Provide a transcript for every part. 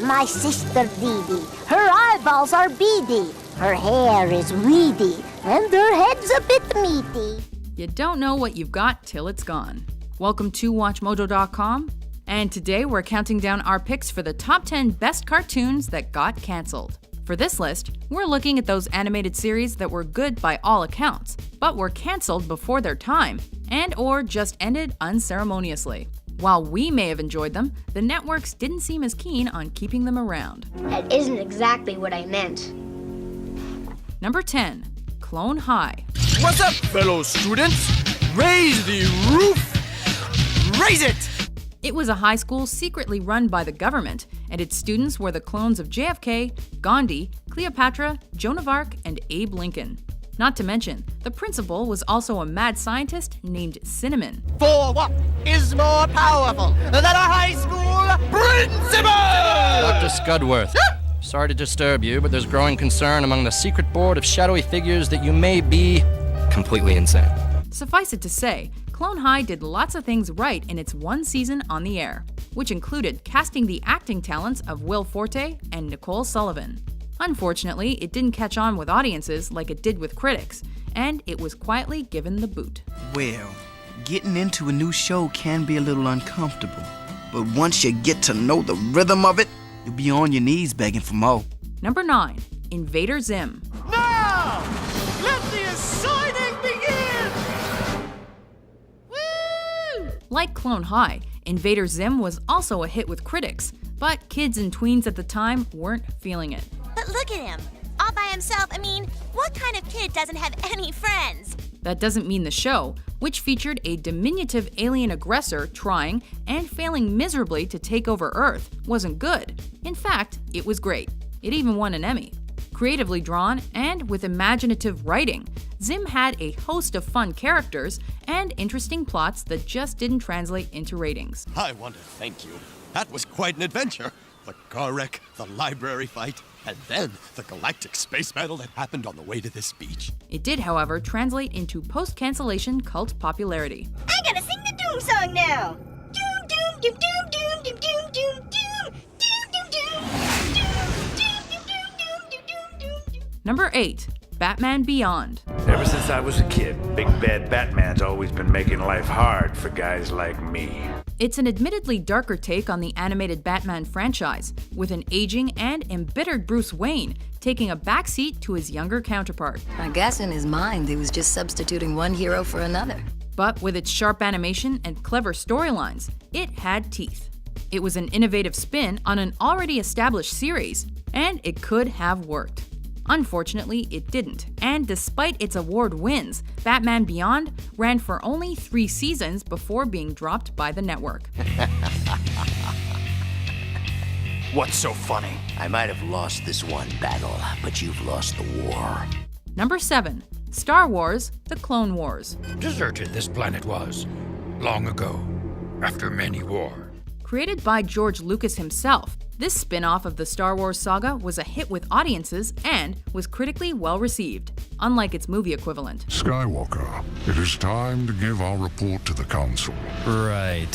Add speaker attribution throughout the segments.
Speaker 1: My sister Dee Dee, her eyeballs are beady, her hair is weedy, and her head's a bit meaty.
Speaker 2: You don't know what you've got till it's gone. Welcome to WatchMojo.com, and today we're counting down our picks for the top 10 best cartoons that got canceled. For this list, we're looking at those animated series that were good by all accounts, but were canceled before their time, and or just ended unceremoniously. While we may have enjoyed them, the networks didn't seem as keen on keeping them around.
Speaker 3: That isn't exactly what I meant.
Speaker 2: Number 10, Clone High.
Speaker 4: What's up, fellow students? Raise the roof! Raise it!
Speaker 2: It was a high school secretly run by the government, and its students were the clones of JFK, Gandhi, Cleopatra, Joan of Arc, and Abe Lincoln. Not to mention, the principal was also a mad scientist named Cinnamon.
Speaker 4: For what is more powerful than a high school principal?
Speaker 5: Dr. Scudworth, sorry to disturb you, but there's growing concern among the secret board of shadowy figures that you may be completely insane.
Speaker 2: Suffice it to say, Clone High did lots of things right in its one season on the air, which included casting the acting talents of Will Forte and Nicole Sullivan. Unfortunately, it didn't catch on with audiences like it did with critics, and it was quietly given the boot.
Speaker 6: Well, getting into a new show can be a little uncomfortable, but once you get to know the rhythm of it, you'll be on your knees begging for more.
Speaker 2: Number 9, Invader Zim.
Speaker 4: Now, let the assigning begin! Woo!
Speaker 2: Like Clone High, Invader Zim was also a hit with critics, but kids and tweens at the time weren't feeling it.
Speaker 7: But look at him, all by himself. I mean, what kind of kid doesn't have any friends?
Speaker 2: That doesn't mean the show, which featured a diminutive alien aggressor trying and failing miserably to take over Earth, wasn't good. In fact, it was great. It even won an Emmy. Creatively drawn and with imaginative writing, Zim had a host of fun characters and interesting plots that just didn't translate into ratings.
Speaker 8: I want to thank you. That was quite an adventure. The car wreck, the library fight, and then the galactic space battle that happened on the way to this beach.
Speaker 2: It did, however, translate into post-cancellation cult popularity.
Speaker 7: I gotta sing the Doom song now. Doom, doom, doom, doom, doom, doom, doom, doom, doom, doom, doom.
Speaker 2: Number 8, Batman Beyond.
Speaker 9: Ever since I was a kid, Big Bad Batman's always been making life hard for guys like me.
Speaker 2: It's an admittedly darker take on the animated Batman franchise, with an aging and embittered Bruce Wayne taking a backseat to his younger counterpart.
Speaker 10: I guess in his mind, he was just substituting one hero for another.
Speaker 2: But with its sharp animation and clever storylines, it had teeth. It was an innovative spin on an already established series, and it could have worked. Unfortunately, it didn't, and despite its award wins, Batman Beyond ran for only 3 seasons before being dropped by the network.
Speaker 4: What's so funny?
Speaker 11: I might have lost this one battle, but you've lost the war.
Speaker 2: Number 7, Star Wars: The Clone Wars.
Speaker 12: Deserted this planet was, long ago, after many war.
Speaker 2: Created by George Lucas himself, this spin-off of the Star Wars saga was a hit with audiences and was critically well received, unlike its movie equivalent.
Speaker 13: Skywalker, it is time to give our report to the Council.
Speaker 14: Right.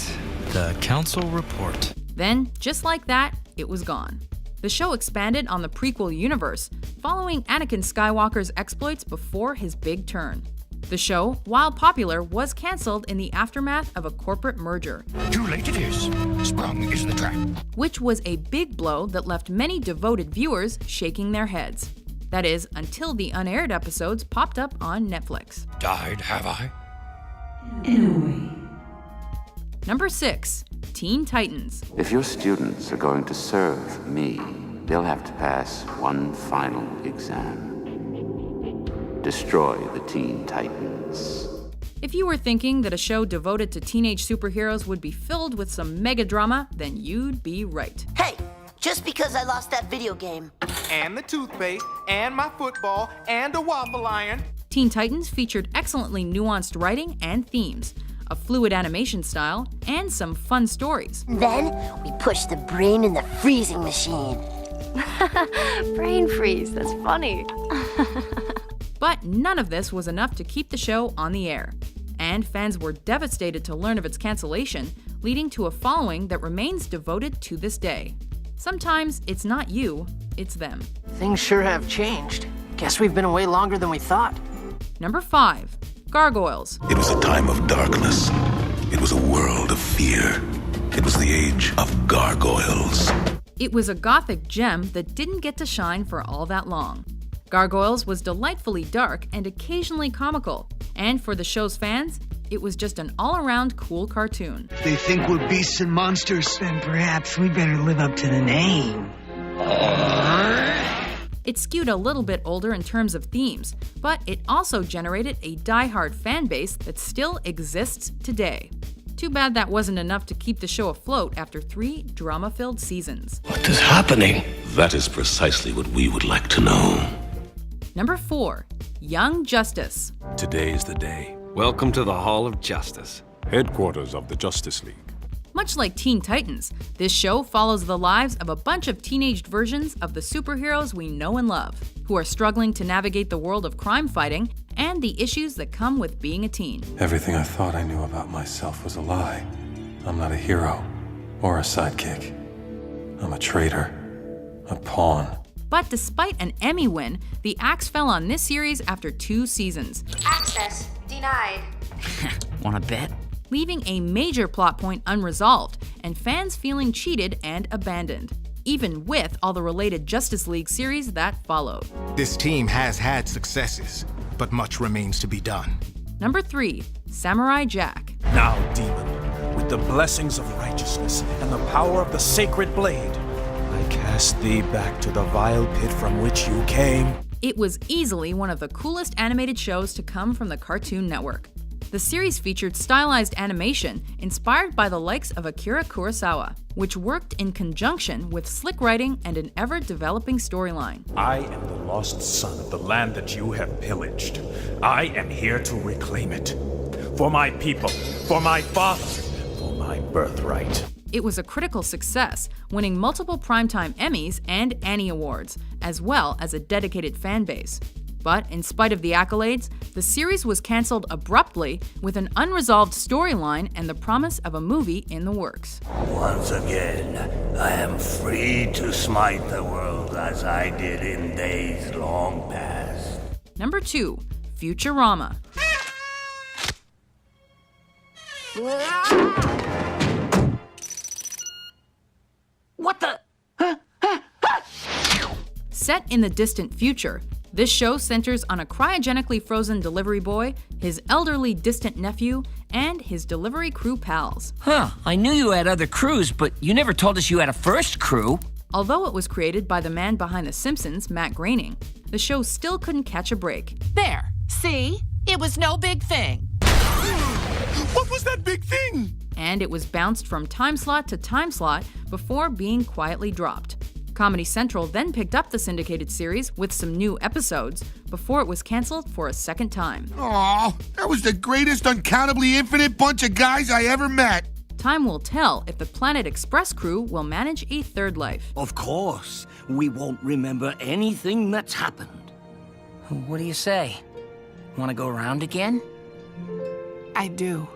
Speaker 14: The Council report.
Speaker 2: Then, just like that, it was gone. The show expanded on the prequel universe, following Anakin Skywalker's exploits before his big turn. The show, while popular, was cancelled in the aftermath of a corporate merger.
Speaker 12: Too late it is. Sprung is the trap.
Speaker 2: Which was a big blow that left many devoted viewers shaking their heads. That is, until the unaired episodes popped up on Netflix.
Speaker 12: Died, have I?
Speaker 15: In a way.
Speaker 2: Number 6, Teen Titans.
Speaker 16: If your students are going to serve me, they'll have to pass one final exam. Destroy the Teen Titans.
Speaker 2: If you were thinking that a show devoted to teenage superheroes would be filled with some mega drama, then you'd be right.
Speaker 11: Hey, just because I lost that video game.
Speaker 4: And the toothpaste, and my football, and a waffle iron.
Speaker 2: Teen Titans featured excellently nuanced writing and themes, a fluid animation style, and some fun stories.
Speaker 1: Then we push the brain in the freezing machine.
Speaker 17: Brain freeze, that's funny.
Speaker 2: But none of this was enough to keep the show on the air. and fans were devastated to learn of its cancellation, leading to a following that remains devoted to this day. Sometimes it's not you, it's them.
Speaker 18: Things sure have changed. Guess we've been away longer than we thought.
Speaker 2: Number 5. Gargoyles.
Speaker 19: It was a time of darkness. It was a world of fear. It was the age of gargoyles.
Speaker 2: It was a gothic gem that didn't get to shine for all that long. Gargoyles was delightfully dark and occasionally comical, and for the show's fans, it was just an all-around cool cartoon.
Speaker 20: They think we're beasts and monsters, then perhaps we better live up to the name.
Speaker 2: It skewed a little bit older in terms of themes, but it also generated a die-hard fan base that still exists today. Too bad that wasn't enough to keep the show afloat after 3 drama-filled seasons.
Speaker 19: What is happening? That is precisely what we would like to know.
Speaker 2: Number 4. Young Justice.
Speaker 21: Today's the day. Welcome to the Hall of Justice, headquarters of the Justice League.
Speaker 2: Much like Teen Titans, this show follows the lives of a bunch of teenaged versions of the superheroes we know and love, who are struggling to navigate the world of crime fighting and the issues that come with being a teen.
Speaker 22: Everything I thought I knew about myself was a lie. I'm not a hero or a sidekick. I'm a traitor, a pawn.
Speaker 2: But despite an Emmy win, the axe fell on this series after 2 seasons.
Speaker 17: Access denied.
Speaker 23: Wanna bet?
Speaker 2: Leaving a major plot point unresolved and fans feeling cheated and abandoned, even with all the related Justice League series that followed.
Speaker 24: This team has had successes, but much remains to be done.
Speaker 2: Number 3. Samurai Jack.
Speaker 25: Now, demon, with the blessings of righteousness and the power of the sacred blade, I cast thee back to the vile pit from which you came.
Speaker 2: It was easily one of the coolest animated shows to come from the Cartoon Network. The series featured stylized animation inspired by the likes of Akira Kurosawa, which worked in conjunction with slick writing and an ever-developing storyline.
Speaker 25: I am the lost son of the land that you have pillaged. I am here to reclaim it. For my people, for my father, for my birthright.
Speaker 2: It was a critical success, winning multiple Primetime Emmys and Annie Awards, as well as a dedicated fan base. But in spite of the accolades, the series was canceled abruptly with an unresolved storyline and the promise of a movie in the works.
Speaker 26: Once again, I am free to smite the world as I did in days long past.
Speaker 2: Number 2. Futurama.
Speaker 18: What the?
Speaker 2: Set in the distant future, this show centers on a cryogenically frozen delivery boy, his elderly distant nephew, and his delivery crew pals.
Speaker 23: Huh, I knew you had other crews, but you never told us you had a first crew.
Speaker 2: Although it was created by the man behind The Simpsons, Matt Groening, the show still couldn't catch a break.
Speaker 27: There, see? It was no big thing.
Speaker 8: What was that big thing?
Speaker 2: And it was bounced from time slot to time slot before being quietly dropped. Comedy Central then picked up the syndicated series with some new episodes before it was canceled for a second time.
Speaker 28: Aw, that was the greatest uncountably infinite bunch of guys I ever met.
Speaker 2: Time will tell if the Planet Express crew will manage a third life.
Speaker 26: Of course, we won't remember anything that's happened.
Speaker 23: What do you say? Want to go around again?
Speaker 18: I do.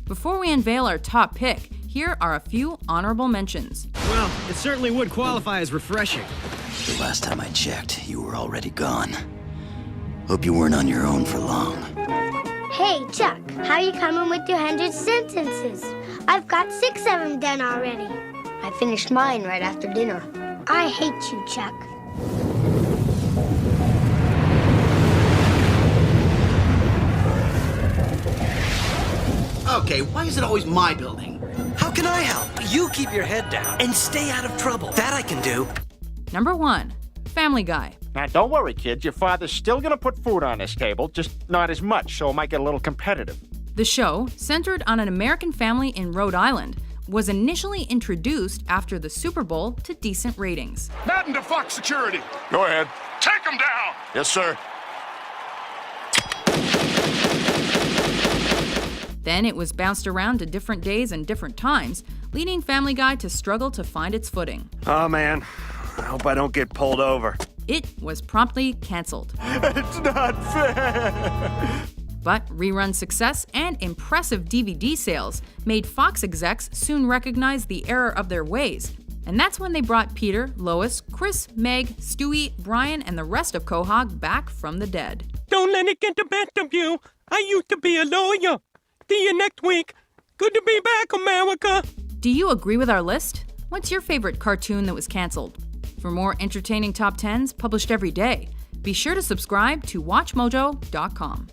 Speaker 2: Before we unveil our top pick, here are a few honorable mentions.
Speaker 29: Well, it certainly would qualify as refreshing.
Speaker 11: The last time I checked, you were already gone. Hope you weren't on your own for long.
Speaker 3: Hey, Chuck, how you coming with your 100 sentences? I've got 6 of them done already. I finished mine right after dinner. I hate you, Chuck.
Speaker 30: Okay, why is it always my building?
Speaker 18: How can I help? You keep your head down and stay out of trouble. That I can do.
Speaker 2: Number 1. Family Guy.
Speaker 31: Now, don't worry, kids. Your father's still gonna put food on this table, just not as much, so it might get a little competitive.
Speaker 2: The show, centered on an American family in Rhode Island, was initially introduced after the Super Bowl to decent ratings.
Speaker 32: Madden to Fox Security.
Speaker 19: Go ahead.
Speaker 32: Take him down.
Speaker 19: Yes, sir.
Speaker 2: Then it was bounced around to different days and different times, leading Family Guy to struggle to find its footing.
Speaker 31: Oh, man. I hope I don't get pulled over.
Speaker 2: It was promptly canceled.
Speaker 31: It's not fair.
Speaker 2: But rerun success and impressive DVD sales made Fox execs soon recognize the error of their ways. And that's when they brought Peter, Lois, Chris, Meg, Stewie, Brian, and the rest of Quahog back from the dead.
Speaker 1: Don't let it get the best of you. I used to be a lawyer. See you next week. Good to be back, America.
Speaker 2: Do you agree with our list? What's your favorite cartoon that was canceled? For more entertaining top 10s published every day, be sure to subscribe to WatchMojo.com.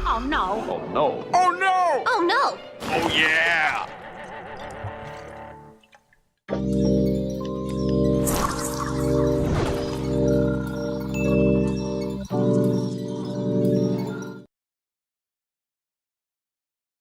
Speaker 3: Oh no.
Speaker 32: Oh no.
Speaker 3: Oh no! Oh no!
Speaker 32: Oh yeah!